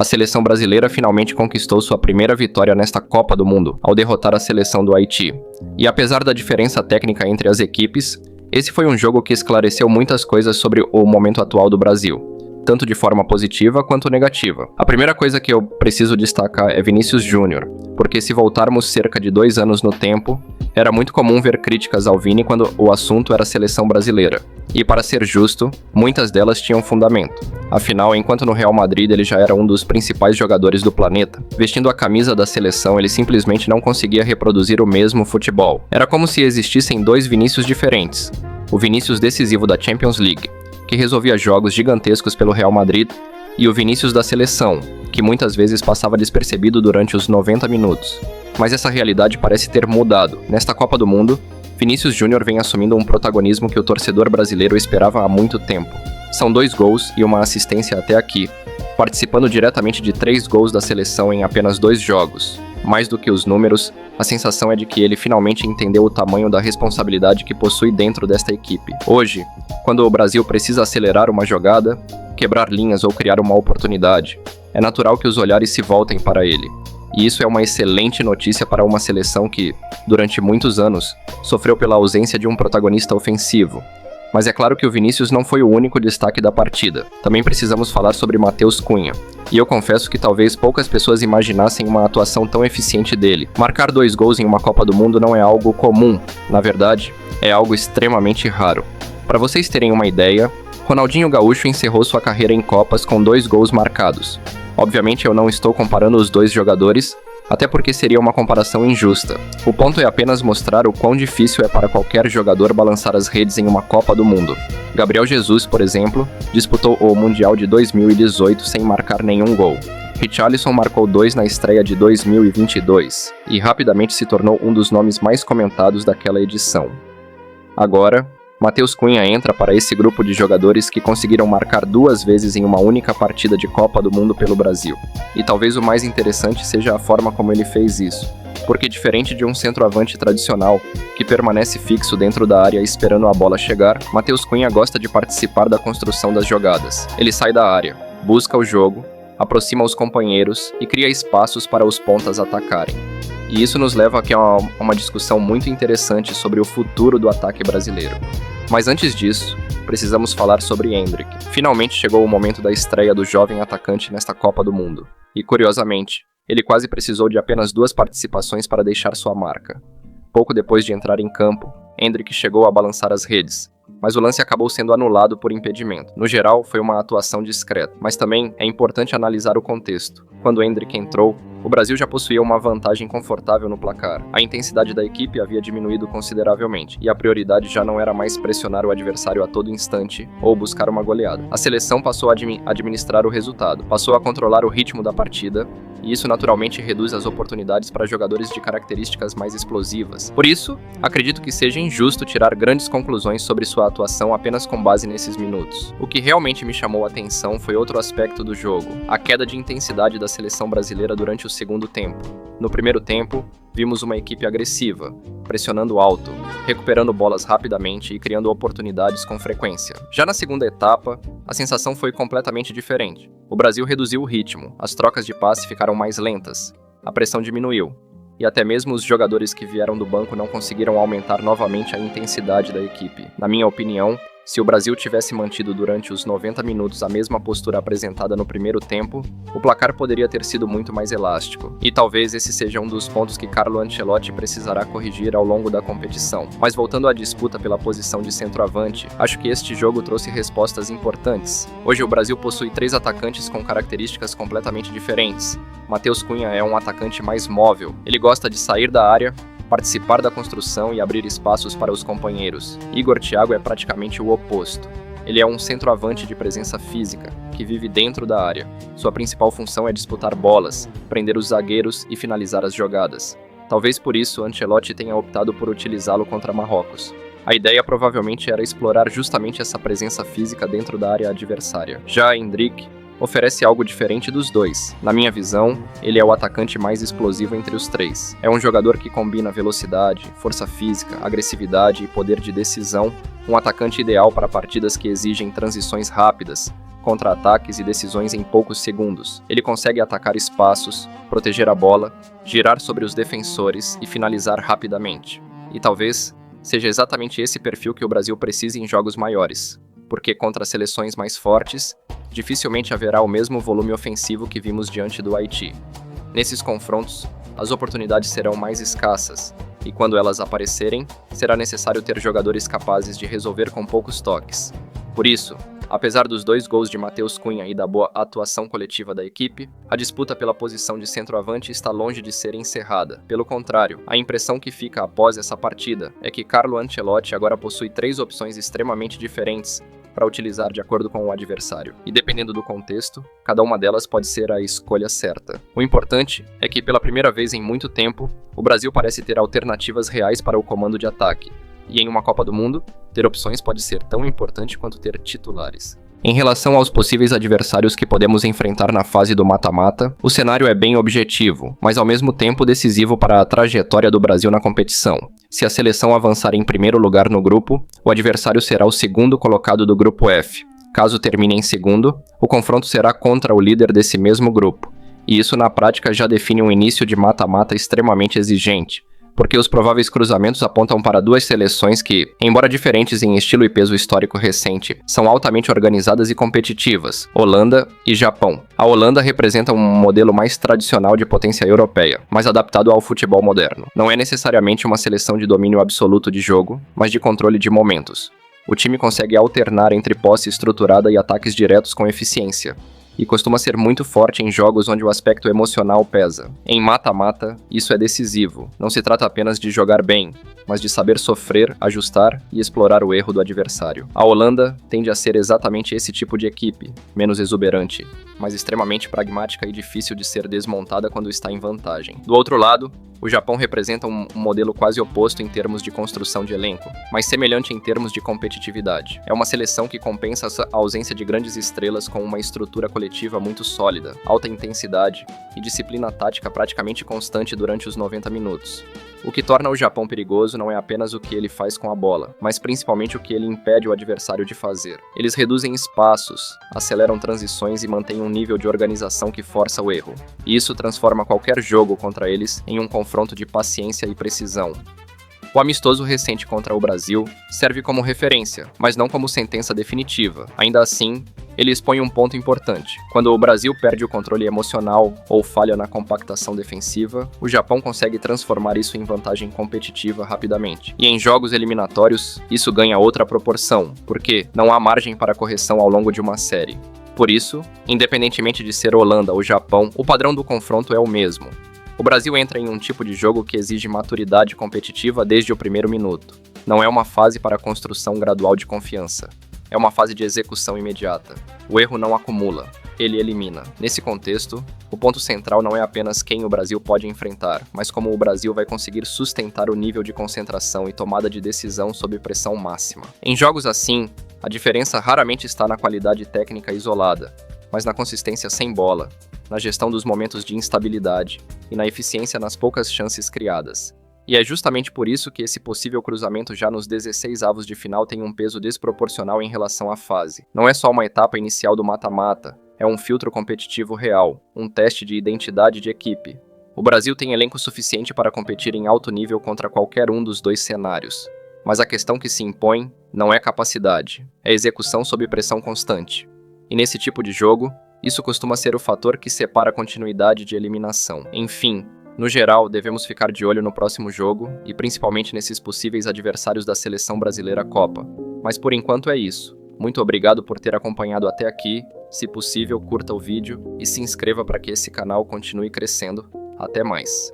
A seleção brasileira finalmente conquistou sua primeira vitória nesta Copa do Mundo, ao derrotar a seleção do Haiti. E apesar da diferença técnica entre as equipes, esse foi um jogo que esclareceu muitas coisas sobre o momento atual do Brasil, tanto de forma positiva quanto negativa. A primeira coisa que eu preciso destacar é Vinícius Júnior, porque se voltarmos cerca de 2 anos no tempo, era muito comum ver críticas ao Vini quando o assunto era a seleção brasileira. E para ser justo, muitas delas tinham fundamento. Afinal, enquanto no Real Madrid ele já era um dos principais jogadores do planeta, vestindo a camisa da seleção ele simplesmente não conseguia reproduzir o mesmo futebol. Era como se existissem 2 Vinícius diferentes. O Vinícius decisivo da Champions League, que resolvia jogos gigantescos pelo Real Madrid, e o Vinícius da seleção, que muitas vezes passava despercebido durante os 90 minutos. Mas essa realidade parece ter mudado. Nesta Copa do Mundo, Vinícius Júnior vem assumindo um protagonismo que o torcedor brasileiro esperava há muito tempo. São 2 gols e uma assistência até aqui, participando diretamente de 3 gols da seleção em apenas 2 jogos. Mais do que os números, a sensação é de que ele finalmente entendeu o tamanho da responsabilidade que possui dentro desta equipe. Hoje, quando o Brasil precisa acelerar uma jogada, quebrar linhas ou criar uma oportunidade, é natural que os olhares se voltem para ele. E isso é uma excelente notícia para uma seleção que, durante muitos anos, sofreu pela ausência de um protagonista ofensivo. Mas é claro que o Vinícius não foi o único destaque da partida. Também precisamos falar sobre Matheus Cunha. E eu confesso que talvez poucas pessoas imaginassem uma atuação tão eficiente dele. Marcar 2 gols em uma Copa do Mundo não é algo comum. Na verdade, é algo extremamente raro. Para vocês terem uma ideia, Ronaldinho Gaúcho encerrou sua carreira em Copas com 2 gols marcados. Obviamente eu não estou comparando os 2 jogadores, até porque seria uma comparação injusta. O ponto é apenas mostrar o quão difícil é para qualquer jogador balançar as redes em uma Copa do Mundo. Gabriel Jesus, por exemplo, disputou o Mundial de 2018 sem marcar nenhum gol. Richarlison marcou 2 na estreia de 2022 e rapidamente se tornou um dos nomes mais comentados daquela edição. Agora, Matheus Cunha entra para esse grupo de jogadores que conseguiram marcar 2 vezes em uma única partida de Copa do Mundo pelo Brasil. E talvez o mais interessante seja a forma como ele fez isso, porque diferente de um centroavante tradicional, que permanece fixo dentro da área esperando a bola chegar, Matheus Cunha gosta de participar da construção das jogadas. Ele sai da área, busca o jogo, aproxima os companheiros e cria espaços para os pontas atacarem. E isso nos leva aqui a uma discussão muito interessante sobre o futuro do ataque brasileiro. Mas antes disso, precisamos falar sobre Endrick. Finalmente chegou o momento da estreia do jovem atacante nesta Copa do Mundo. E, curiosamente, ele quase precisou de apenas 2 participações para deixar sua marca. Pouco depois de entrar em campo, Endrick chegou a balançar as redes, mas o lance acabou sendo anulado por impedimento. No geral, foi uma atuação discreta, mas também é importante analisar o contexto. Quando Endrick entrou, o Brasil já possuía uma vantagem confortável no placar. A intensidade da equipe havia diminuído consideravelmente, e a prioridade já não era mais pressionar o adversário a todo instante ou buscar uma goleada. A seleção passou a administrar o resultado, passou a controlar o ritmo da partida, e isso naturalmente reduz as oportunidades para jogadores de características mais explosivas. Por isso, acredito que seja injusto tirar grandes conclusões sobre sua atuação apenas com base nesses minutos. O que realmente me chamou a atenção foi outro aspecto do jogo, a queda de intensidade da seleção brasileira durante o segundo tempo. No primeiro tempo, vimos uma equipe agressiva, pressionando alto, recuperando bolas rapidamente e criando oportunidades com frequência. Já na segunda etapa, a sensação foi completamente diferente. O Brasil reduziu o ritmo, as trocas de passe ficaram mais lentas, a pressão diminuiu, e até mesmo os jogadores que vieram do banco não conseguiram aumentar novamente a intensidade da equipe. Na minha opinião, se o Brasil tivesse mantido durante os 90 minutos a mesma postura apresentada no primeiro tempo, o placar poderia ter sido muito mais elástico. E talvez esse seja um dos pontos que Carlo Ancelotti precisará corrigir ao longo da competição. Mas voltando à disputa pela posição de centroavante, acho que este jogo trouxe respostas importantes. Hoje o Brasil possui 3 atacantes com características completamente diferentes. Matheus Cunha é um atacante mais móvel. Ele gosta de sair da área, participar da construção e abrir espaços para os companheiros. Igor Thiago é praticamente o oposto. Ele é um centroavante de presença física, que vive dentro da área. Sua principal função é disputar bolas, prender os zagueiros e finalizar as jogadas. Talvez por isso Ancelotti tenha optado por utilizá-lo contra Marrocos. A ideia provavelmente era explorar justamente essa presença física dentro da área adversária. Já Endrick oferece algo diferente dos dois. Na minha visão, ele é o atacante mais explosivo entre os 3. É um jogador que combina velocidade, força física, agressividade e poder de decisão, um atacante ideal para partidas que exigem transições rápidas, contra-ataques e decisões em poucos segundos. Ele consegue atacar espaços, proteger a bola, girar sobre os defensores e finalizar rapidamente. E talvez seja exatamente esse perfil que o Brasil precisa em jogos maiores, porque contra seleções mais fortes, dificilmente haverá o mesmo volume ofensivo que vimos diante do Haiti. Nesses confrontos, as oportunidades serão mais escassas, e quando elas aparecerem, será necessário ter jogadores capazes de resolver com poucos toques. Por isso, apesar dos 2 gols de Matheus Cunha e da boa atuação coletiva da equipe, a disputa pela posição de centroavante está longe de ser encerrada. Pelo contrário, a impressão que fica após essa partida é que Carlo Ancelotti agora possui 3 opções extremamente diferentes para utilizar de acordo com o adversário. E dependendo do contexto, cada uma delas pode ser a escolha certa. O importante é que, pela primeira vez em muito tempo, o Brasil parece ter alternativas reais para o comando de ataque. E em uma Copa do Mundo, ter opções pode ser tão importante quanto ter titulares. Em relação aos possíveis adversários que podemos enfrentar na fase do mata-mata, o cenário é bem objetivo, mas ao mesmo tempo decisivo para a trajetória do Brasil na competição. Se a seleção avançar em primeiro lugar no grupo, o adversário será o segundo colocado do grupo F. Caso termine em segundo, o confronto será contra o líder desse mesmo grupo, e isso na prática já define um início de mata-mata extremamente exigente, porque os prováveis cruzamentos apontam para 2 seleções que, embora diferentes em estilo e peso histórico recente, são altamente organizadas e competitivas, Holanda e Japão. A Holanda representa um modelo mais tradicional de potência europeia, mas adaptado ao futebol moderno. Não é necessariamente uma seleção de domínio absoluto de jogo, mas de controle de momentos. O time consegue alternar entre posse estruturada e ataques diretos com eficiência, e costuma ser muito forte em jogos onde o aspecto emocional pesa. Em mata-mata, isso é decisivo. Não se trata apenas de jogar bem, mas de saber sofrer, ajustar e explorar o erro do adversário. A Holanda tende a ser exatamente esse tipo de equipe, menos exuberante, mas extremamente pragmática e difícil de ser desmontada quando está em vantagem. Do outro lado, o Japão representa um modelo quase oposto em termos de construção de elenco, mas semelhante em termos de competitividade. É uma seleção que compensa a ausência de grandes estrelas com uma estrutura coletiva muito sólida, alta intensidade e disciplina tática praticamente constante durante os 90 minutos. O que torna o Japão perigoso não é apenas o que ele faz com a bola, mas principalmente o que ele impede o adversário de fazer. Eles reduzem espaços, aceleram transições e mantêm um nível de organização que força o erro. E isso transforma qualquer jogo contra eles em um confronto de paciência e precisão. O amistoso recente contra o Brasil serve como referência, mas não como sentença definitiva. Ainda assim, ele expõe um ponto importante. Quando o Brasil perde o controle emocional ou falha na compactação defensiva, o Japão consegue transformar isso em vantagem competitiva rapidamente. E em jogos eliminatórios, isso ganha outra proporção, porque não há margem para correção ao longo de uma série. Por isso, independentemente de ser Holanda ou Japão, o padrão do confronto é o mesmo. O Brasil entra em um tipo de jogo que exige maturidade competitiva desde o primeiro minuto. Não é uma fase para a construção gradual de confiança. É uma fase de execução imediata. O erro não acumula, ele elimina. Nesse contexto, o ponto central não é apenas quem o Brasil pode enfrentar, mas como o Brasil vai conseguir sustentar o nível de concentração e tomada de decisão sob pressão máxima. Em jogos assim, a diferença raramente está na qualidade técnica isolada, mas na consistência sem bola, na gestão dos momentos de instabilidade e na eficiência nas poucas chances criadas. E é justamente por isso que esse possível cruzamento já nos 16avos de final tem um peso desproporcional em relação à fase. Não é só uma etapa inicial do mata-mata, é um filtro competitivo real, um teste de identidade de equipe. O Brasil tem elenco suficiente para competir em alto nível contra qualquer um dos 2 cenários. Mas a questão que se impõe não é capacidade, é execução sob pressão constante. E nesse tipo de jogo, isso costuma ser o fator que separa a continuidade de eliminação. Enfim, no geral, devemos ficar de olho no próximo jogo e principalmente nesses possíveis adversários da seleção brasileira Copa. Mas por enquanto é isso. Muito obrigado por ter acompanhado até aqui. Se possível, curta o vídeo e se inscreva para que esse canal continue crescendo. Até mais!